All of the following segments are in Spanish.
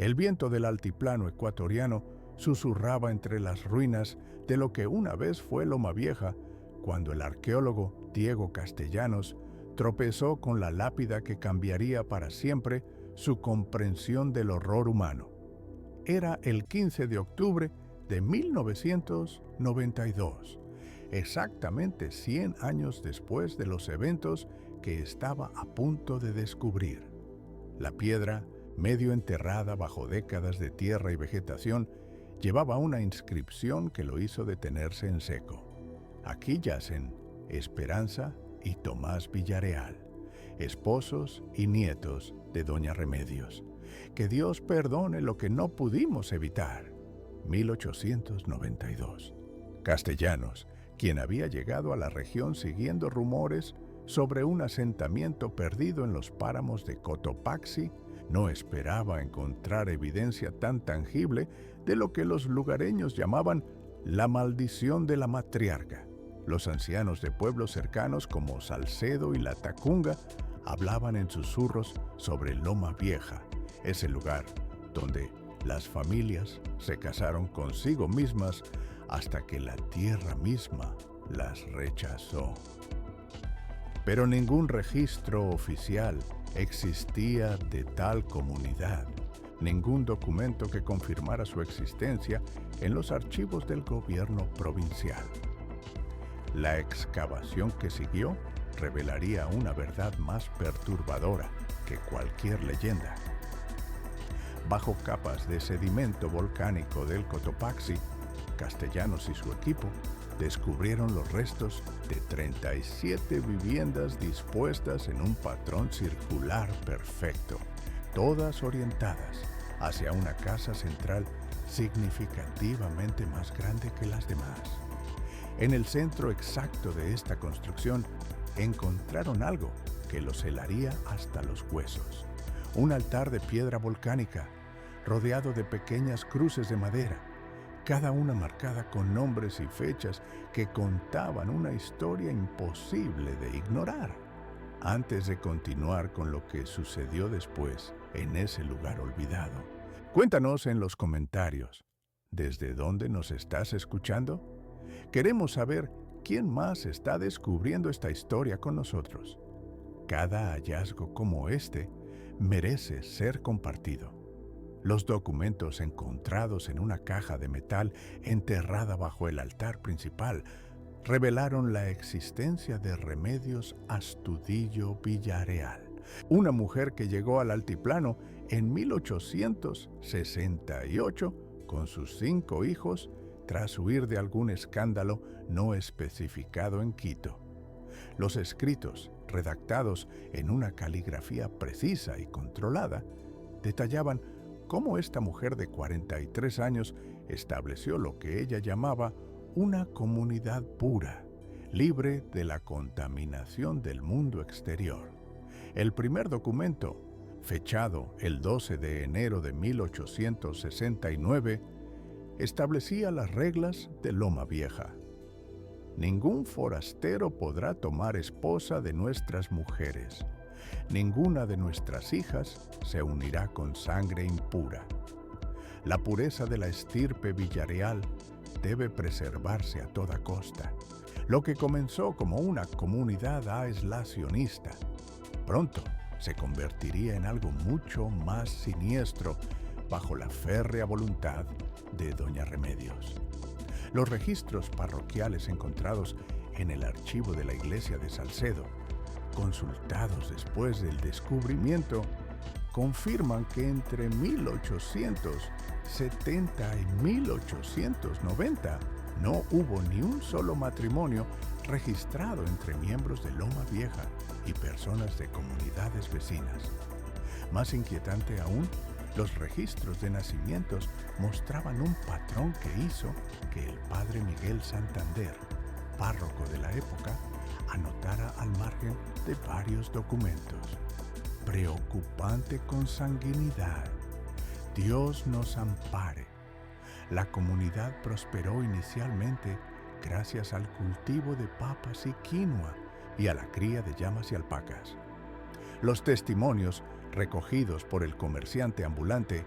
El viento del altiplano ecuatoriano susurraba entre las ruinas de lo que una vez fue Loma Vieja, cuando el arqueólogo Diego Castellanos tropezó con la lápida que cambiaría para siempre su comprensión del horror humano. Era el 15 de octubre de 1992, exactamente 100 años después de los eventos que estaba a punto de descubrir. La piedra, medio enterrada bajo décadas de tierra y vegetación, llevaba una inscripción que lo hizo detenerse en seco. Aquí yacen Esperanza y Tomás Villareal, esposos y nietos de Doña Remedios. Que Dios perdone lo que no pudimos evitar. 1892. Castellanos, quien había llegado a la región siguiendo rumores sobre un asentamiento perdido en los páramos de Cotopaxi, no esperaba encontrar evidencia tan tangible de lo que los lugareños llamaban la maldición de la matriarca. Los ancianos de pueblos cercanos como Salcedo y La Tacunga hablaban en susurros sobre Loma Vieja, ese lugar donde las familias se casaron consigo mismas hasta que la tierra misma las rechazó. Pero ningún registro oficial existía de tal comunidad, ningún documento que confirmara su existencia en los archivos del gobierno provincial. La excavación que siguió revelaría una verdad más perturbadora que cualquier leyenda. Bajo capas de sedimento volcánico del Cotopaxi, Castellanos y su equipo descubrieron los restos de 37 viviendas dispuestas en un patrón circular perfecto, todas orientadas hacia una casa central significativamente más grande que las demás. En el centro exacto de esta construcción encontraron algo que los helaría hasta los huesos: un altar de piedra volcánica rodeado de pequeñas cruces de madera, cada una marcada con nombres y fechas que contaban una historia imposible de ignorar. Antes de continuar con lo que sucedió después en ese lugar olvidado, cuéntanos en los comentarios, ¿desde dónde nos estás escuchando? Queremos saber quién más está descubriendo esta historia con nosotros. Cada hallazgo como este merece ser compartido. Los documentos encontrados en una caja de metal enterrada bajo el altar principal revelaron la existencia de Remedios Astudillo Villareal, una mujer que llegó al altiplano en 1868 con sus 5 hijos tras huir de algún escándalo no especificado en Quito. Los escritos, redactados en una caligrafía precisa y controlada, detallaban cómo esta mujer de 43 años estableció lo que ella llamaba una comunidad pura, libre de la contaminación del mundo exterior. El primer documento, fechado el 12 de enero de 1869, establecía las reglas de Loma Vieja. Ningún forastero podrá tomar esposa de nuestras mujeres. Ninguna de nuestras hijas se unirá con sangre impura. La pureza de la estirpe Villareal debe preservarse a toda costa. Lo que comenzó como una comunidad aislacionista, pronto se convertiría en algo mucho más siniestro bajo la férrea voluntad de Doña Remedios. Los registros parroquiales encontrados en el archivo de la iglesia de Salcedo, consultados después del descubrimiento, confirman que entre 1870 y 1890 no hubo ni un solo matrimonio registrado entre miembros de Loma Vieja y personas de comunidades vecinas. Más inquietante aún, los registros de nacimientos mostraban un patrón que hizo que el padre Miguel Santander, párroco de la época, anotara al margen de varios documentos. Preocupante consanguinidad. Dios nos ampare. La comunidad prosperó inicialmente gracias al cultivo de papas y quinoa y a la cría de llamas y alpacas. Los testimonios recogidos por el comerciante ambulante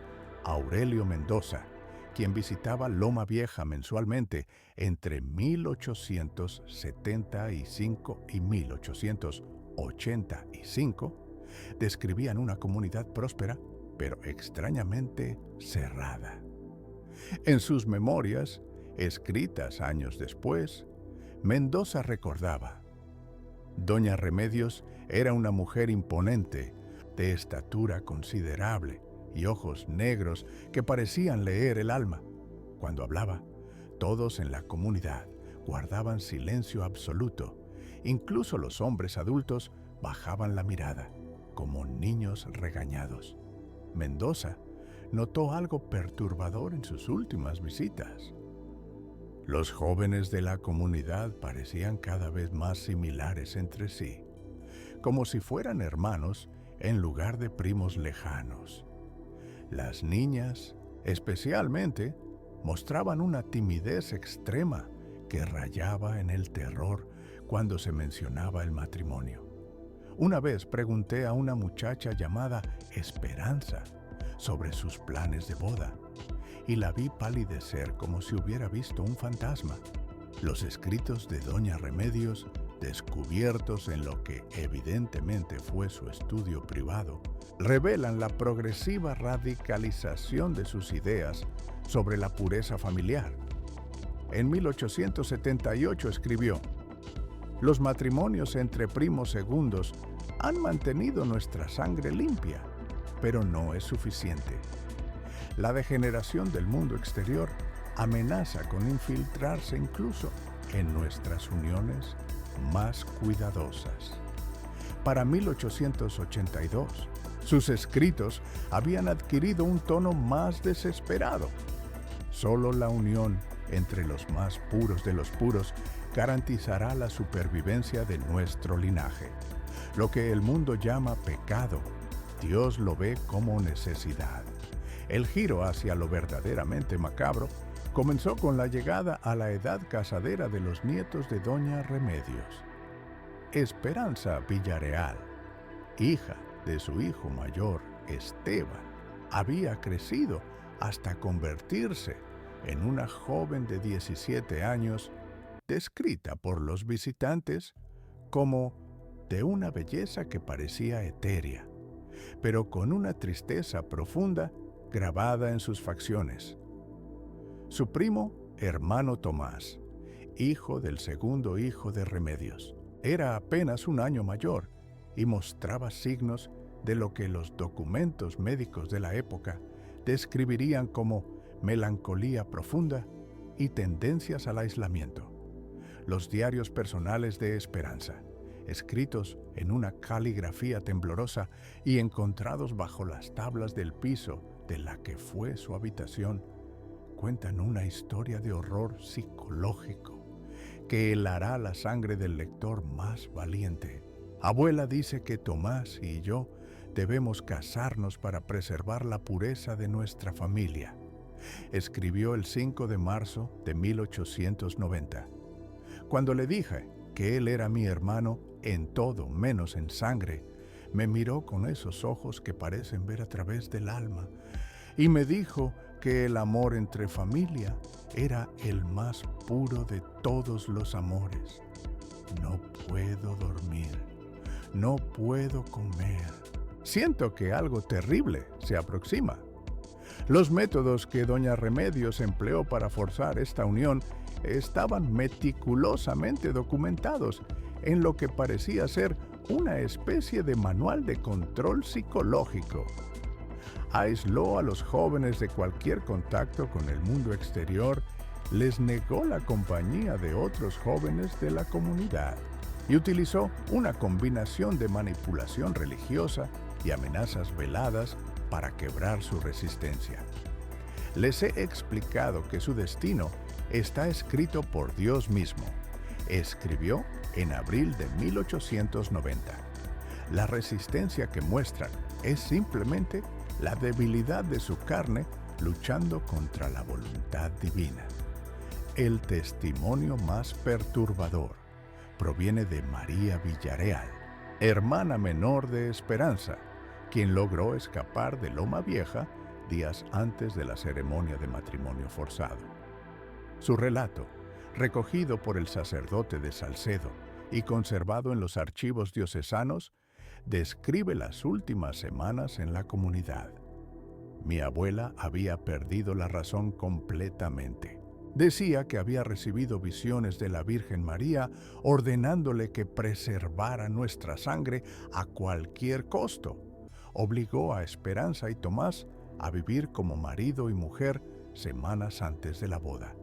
Aurelio Mendoza, quien visitaba Loma Vieja mensualmente entre 1875 y 1885, describían una comunidad próspera, pero extrañamente cerrada. En sus memorias, escritas años después, Mendoza recordaba: Doña Remedios era una mujer imponente, de estatura considerable y ojos negros que parecían leer el alma. Cuando hablaba, todos en la comunidad guardaban silencio absoluto. Incluso los hombres adultos bajaban la mirada, como niños regañados. Mendoza notó algo perturbador en sus últimas visitas. Los jóvenes de la comunidad parecían cada vez más similares entre sí, como si fueran hermanos en lugar de primos lejanos. Las niñas, especialmente, mostraban una timidez extrema que rayaba en el terror cuando se mencionaba el matrimonio. Una vez pregunté a una muchacha llamada Esperanza sobre sus planes de boda, y la vi palidecer como si hubiera visto un fantasma. Los escritos de Doña Remedios, descubiertos en lo que evidentemente fue su estudio privado, revelan la progresiva radicalización de sus ideas sobre la pureza familiar. En 1878 escribió: «Los matrimonios entre primos segundos han mantenido nuestra sangre limpia, pero no es suficiente. La degeneración del mundo exterior amenaza con infiltrarse incluso en nuestras uniones más cuidadosas». Para 1882, sus escritos habían adquirido un tono más desesperado. Solo la unión entre los más puros de los puros garantizará la supervivencia de nuestro linaje. Lo que el mundo llama pecado, Dios lo ve como necesidad. El giro hacia lo verdaderamente macabro comenzó con la llegada a la edad casadera de los nietos de Doña Remedios. Esperanza Villareal, hija de su hijo mayor, Esteban, había crecido hasta convertirse en una joven de 17 años, descrita por los visitantes como de una belleza que parecía etérea, pero con una tristeza profunda grabada en sus facciones. Su primo, hermano Tomás, hijo del segundo hijo de Remedios, era apenas un año mayor y mostraba signos de lo que los documentos médicos de la época describirían como melancolía profunda y tendencias al aislamiento. Los diarios personales de Esperanza, escritos en una caligrafía temblorosa y encontrados bajo las tablas del piso de la que fue su habitación, cuentan una historia de horror psicológico que helará la sangre del lector más valiente. Abuela dice que Tomás y yo debemos casarnos para preservar la pureza de nuestra familia, escribió el 5 de marzo de 1890. Cuando le dije que él era mi hermano en todo menos en sangre, me miró con esos ojos que parecen ver a través del alma y me dijo que el amor entre familia era el más puro de todos los amores. No puedo dormir, no puedo comer. Siento que algo terrible se aproxima. Los métodos que Doña Remedios empleó para forzar esta unión estaban meticulosamente documentados en lo que parecía ser una especie de manual de control psicológico. Aisló a los jóvenes de cualquier contacto con el mundo exterior, les negó la compañía de otros jóvenes de la comunidad y utilizó una combinación de manipulación religiosa y amenazas veladas para quebrar su resistencia. Les he explicado que su destino está escrito por Dios mismo, escribió en abril de 1890. La resistencia que muestran es simplemente la debilidad de su carne luchando contra la voluntad divina. El testimonio más perturbador proviene de María Villareal, hermana menor de Esperanza, quien logró escapar de Loma Vieja días antes de la ceremonia de matrimonio forzado. Su relato, recogido por el sacerdote de Salcedo y conservado en los archivos diocesanos, describe las últimas semanas en la comunidad. Mi abuela había perdido la razón completamente. Decía que había recibido visiones de la Virgen María ordenándole que preservara nuestra sangre a cualquier costo. Obligó a Esperanza y Tomás a vivir como marido y mujer semanas antes de la boda,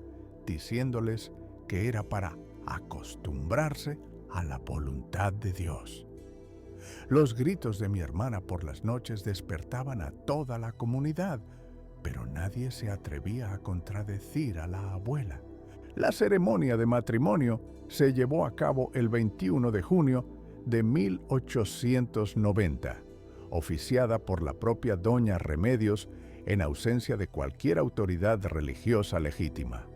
diciéndoles que era para acostumbrarse a la voluntad de Dios. Los gritos de mi hermana por las noches despertaban a toda la comunidad, pero nadie se atrevía a contradecir a la abuela. La ceremonia de matrimonio se llevó a cabo el 21 de junio de 1890, oficiada por la propia Doña Remedios en ausencia de cualquier autoridad religiosa legítima.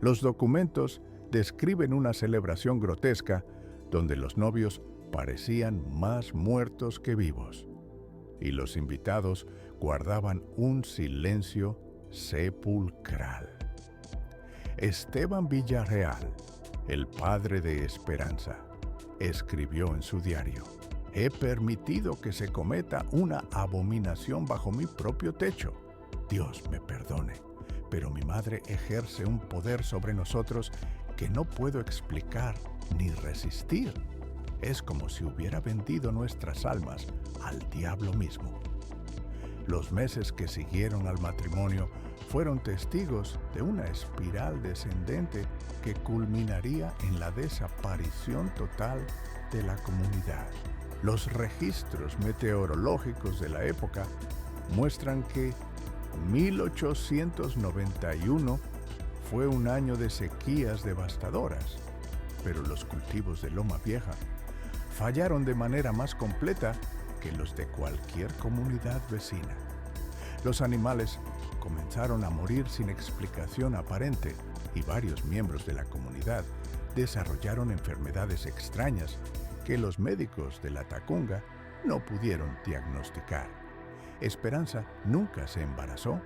Los documentos describen una celebración grotesca donde los novios parecían más muertos que vivos, y los invitados guardaban un silencio sepulcral. Esteban Villarreal, el padre de Esperanza, escribió en su diario: «He permitido que se cometa una abominación bajo mi propio techo. Dios me perdone, pero mi madre ejerce un poder sobre nosotros que no puedo explicar ni resistir. Es como si hubiera vendido nuestras almas al diablo mismo». Los meses que siguieron al matrimonio fueron testigos de una espiral descendente que culminaría en la desaparición total de la comunidad. Los registros meteorológicos de la época muestran que 1891 fue un año de sequías devastadoras, pero los cultivos de Loma Vieja fallaron de manera más completa que los de cualquier comunidad vecina. Los animales comenzaron a morir sin explicación aparente y varios miembros de la comunidad desarrollaron enfermedades extrañas que los médicos de la Tacunga no pudieron diagnosticar. Esperanza nunca se embarazó,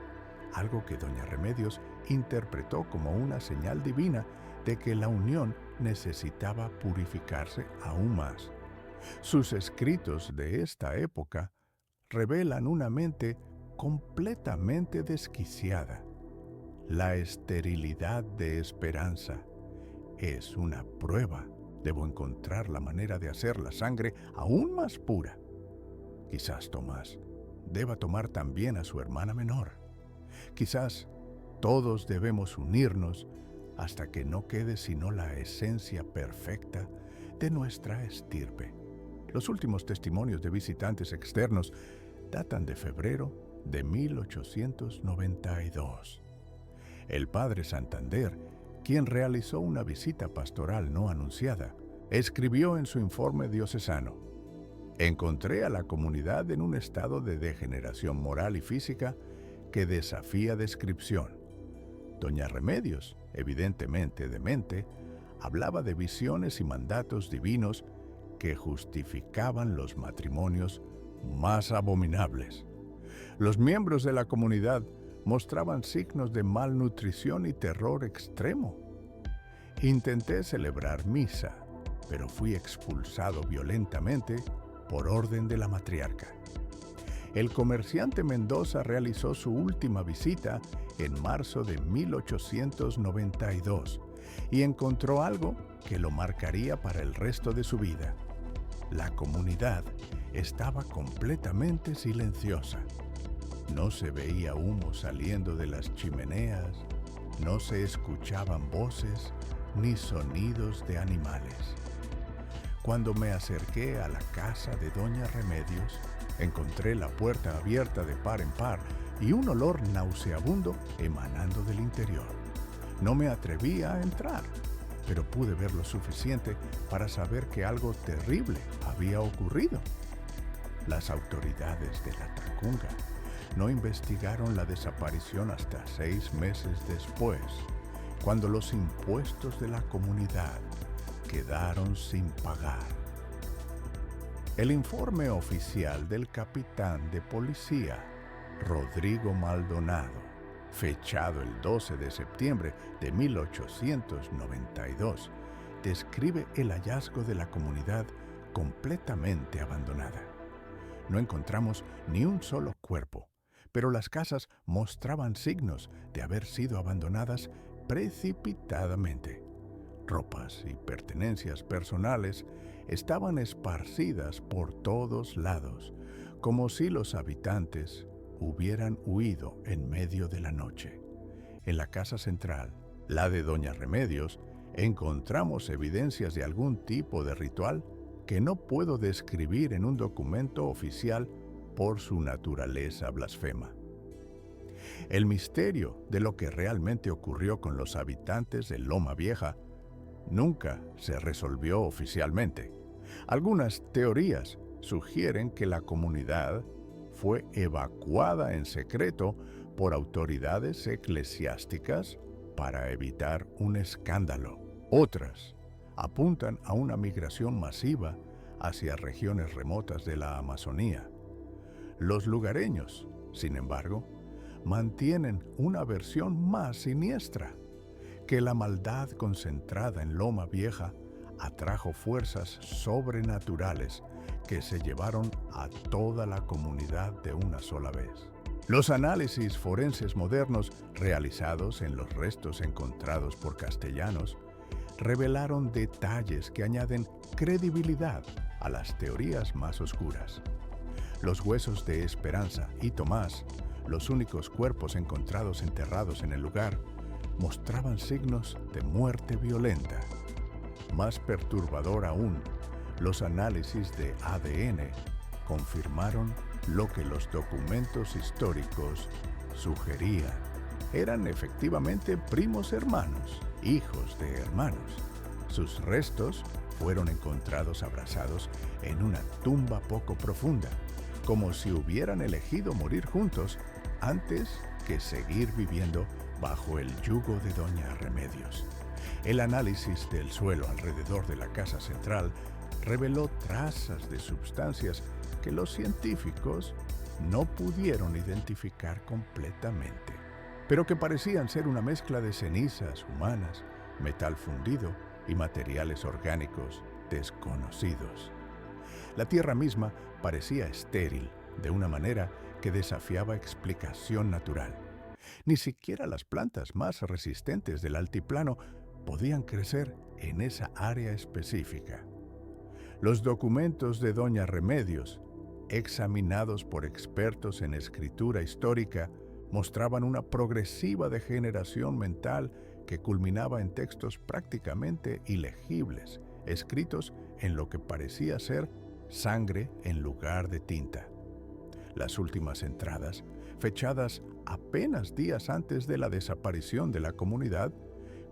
algo que Doña Remedios interpretó como una señal divina de que la unión necesitaba purificarse aún más. Sus escritos de esta época revelan una mente completamente desquiciada. La esterilidad de Esperanza es una prueba. Debo encontrar la manera de hacer la sangre aún más pura. Quizás Tomás deba tomar también a su hermana menor. Quizás todos debemos unirnos hasta que no quede sino la esencia perfecta de nuestra estirpe. Los últimos testimonios de visitantes externos datan de febrero de 1892. El padre Santander, quien realizó una visita pastoral no anunciada, escribió en su informe diocesano: «Encontré a la comunidad en un estado de degeneración moral y física que desafía descripción. Doña Remedios, evidentemente demente, hablaba de visiones y mandatos divinos que justificaban los matrimonios más abominables. Los miembros de la comunidad mostraban signos de malnutrición y terror extremo. Intenté celebrar misa, pero fui expulsado violentamente por orden de la matriarca. El comerciante Mendoza realizó su última visita en marzo de 1892 y encontró algo que lo marcaría para el resto de su vida. La comunidad estaba completamente silenciosa. No se veía humo saliendo de las chimeneas, no se escuchaban voces ni sonidos de animales. Cuando me acerqué a la casa de Doña Remedios, encontré la puerta abierta de par en par y un olor nauseabundo emanando del interior. No me atreví a entrar, pero pude ver lo suficiente para saber que algo terrible había ocurrido. Las autoridades de la Tacunga no investigaron la desaparición hasta 6 meses después, cuando los impuestos de la comunidad quedaron sin pagar. El informe oficial del capitán de policía Rodrigo Maldonado, fechado el 12 de septiembre de 1892, describe el hallazgo de la comunidad completamente abandonada. No encontramos ni un solo cuerpo, pero las casas mostraban signos de haber sido abandonadas precipitadamente. Ropas y pertenencias personales estaban esparcidas por todos lados, como si los habitantes hubieran huido en medio de la noche. En la casa central, la de Doña Remedios, encontramos evidencias de algún tipo de ritual que no puedo describir en un documento oficial por su naturaleza blasfema. El misterio de lo que realmente ocurrió con los habitantes de Loma Vieja nunca se resolvió oficialmente. Algunas teorías sugieren que la comunidad fue evacuada en secreto por autoridades eclesiásticas para evitar un escándalo. Otras apuntan a una migración masiva hacia regiones remotas de la Amazonía. Los lugareños, sin embargo, mantienen una versión más siniestra, que la maldad concentrada en Loma Vieja atrajo fuerzas sobrenaturales que se llevaron a toda la comunidad de una sola vez. Los análisis forenses modernos realizados en los restos encontrados por Castellanos revelaron detalles que añaden credibilidad a las teorías más oscuras. Los huesos de Esperanza y Tomás, los únicos cuerpos encontrados enterrados en el lugar, mostraban signos de muerte violenta. Más perturbador aún, los análisis de ADN confirmaron lo que los documentos históricos sugerían. Eran efectivamente primos hermanos, hijos de hermanos. Sus restos fueron encontrados abrazados en una tumba poco profunda, como si hubieran elegido morir juntos antes que seguir viviendo bajo el yugo de Doña Remedios. El análisis del suelo alrededor de la casa central reveló trazas de sustancias que los científicos no pudieron identificar completamente, pero que parecían ser una mezcla de cenizas humanas, metal fundido y materiales orgánicos desconocidos. La tierra misma parecía estéril de una manera que desafiaba explicación natural. Ni siquiera las plantas más resistentes del altiplano podían crecer en esa área específica. Los documentos de Doña Remedios, examinados por expertos en escritura histórica, mostraban una progresiva degeneración mental que culminaba en textos prácticamente ilegibles, escritos en lo que parecía ser sangre en lugar de tinta. Las últimas entradas, fechadas apenas días antes de la desaparición de la comunidad,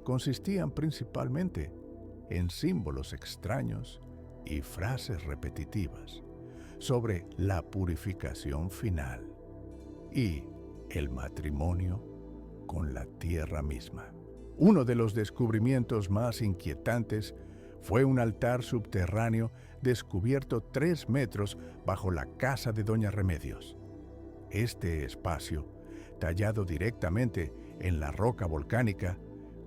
consistían principalmente en símbolos extraños y frases repetitivas sobre la purificación final y el matrimonio con la tierra misma. Uno de los descubrimientos más inquietantes fue un altar subterráneo descubierto 3 metros bajo la casa de Doña Remedios. Este espacio, tallado directamente en la roca volcánica,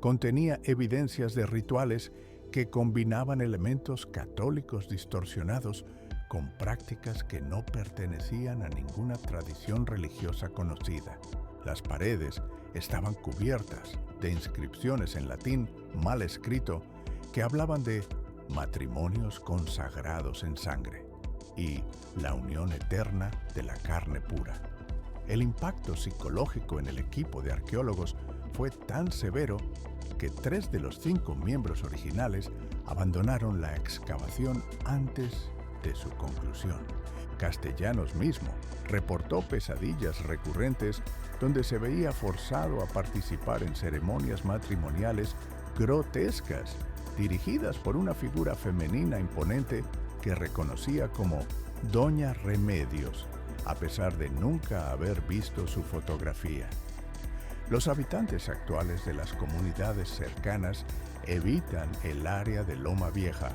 contenía evidencias de rituales que combinaban elementos católicos distorsionados con prácticas que no pertenecían a ninguna tradición religiosa conocida. Las paredes estaban cubiertas de inscripciones en latín mal escrito que hablaban de matrimonios consagrados en sangre y la unión eterna de la carne pura. El impacto psicológico en el equipo de arqueólogos fue tan severo que 3 de los 5 miembros originales abandonaron la excavación antes de su conclusión. Castellanos mismo reportó pesadillas recurrentes donde se veía forzado a participar en ceremonias matrimoniales grotescas dirigidas por una figura femenina imponente que reconocía como Doña Remedios, a pesar de nunca haber visto su fotografía. Los habitantes actuales de las comunidades cercanas evitan el área de Loma Vieja,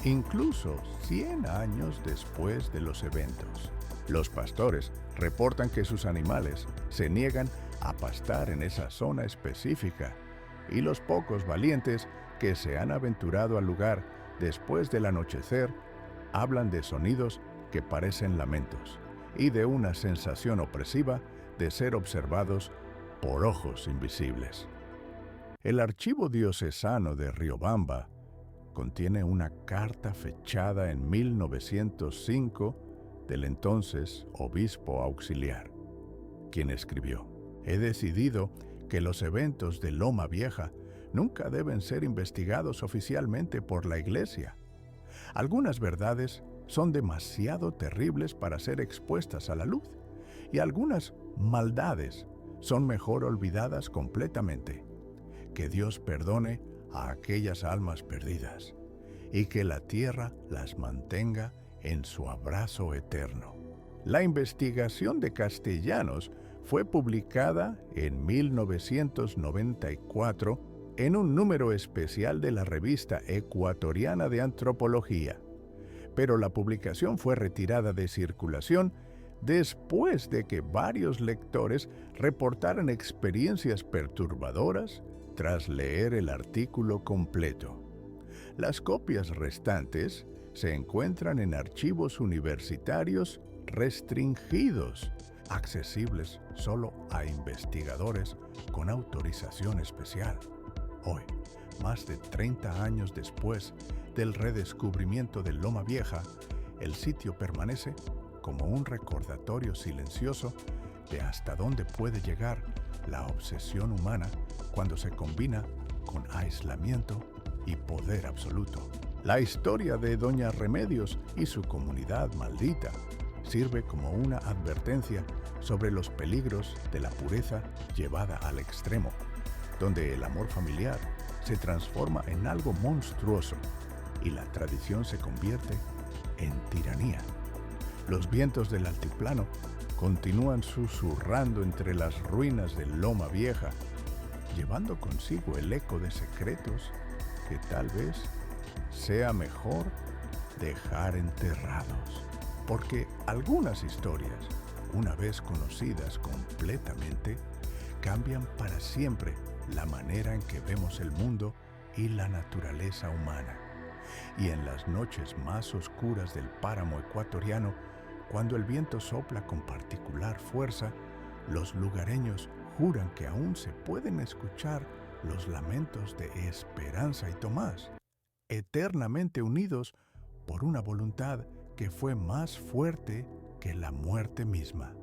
incluso 100 años después de los eventos. Los pastores reportan que sus animales se niegan a pastar en esa zona específica y los pocos valientes que se han aventurado al lugar después del anochecer hablan de sonidos que parecen lamentos y de una sensación opresiva de ser observados por ojos invisibles. El archivo diocesano de Riobamba contiene una carta fechada en 1905 del entonces obispo auxiliar, quien escribió: «He decidido que los eventos de Loma Vieja nunca deben ser investigados oficialmente por la Iglesia. Algunas verdades son demasiado terribles para ser expuestas a la luz, y algunas maldades son mejor olvidadas completamente. Que Dios perdone a aquellas almas perdidas, y que la tierra las mantenga en su abrazo eterno». La investigación de Castellanos fue publicada en 1994 en un número especial de la Revista Ecuatoriana de Antropología, pero la publicación fue retirada de circulación después de que varios lectores reportaran experiencias perturbadoras tras leer el artículo completo. Las copias restantes se encuentran en archivos universitarios restringidos, accesibles solo a investigadores con autorización especial. Hoy, más de 30 años después del redescubrimiento de Loma Vieja, el sitio permanece como un recordatorio silencioso de hasta dónde puede llegar la obsesión humana cuando se combina con aislamiento y poder absoluto. La historia de Doña Remedios y su comunidad maldita sirve como una advertencia sobre los peligros de la pureza llevada al extremo, donde el amor familiar se transforma en algo monstruoso y la tradición se convierte en tiranía. Los vientos del altiplano continúan susurrando entre las ruinas de Loma Vieja, llevando consigo el eco de secretos que tal vez sea mejor dejar enterrados. Porque algunas historias, una vez conocidas completamente, cambian para siempre la manera en que vemos el mundo y la naturaleza humana. Y en las noches más oscuras del páramo ecuatoriano, cuando el viento sopla con particular fuerza, los lugareños juran que aún se pueden escuchar los lamentos de Esperanza y Tomás, eternamente unidos por una voluntad que fue más fuerte que la muerte misma.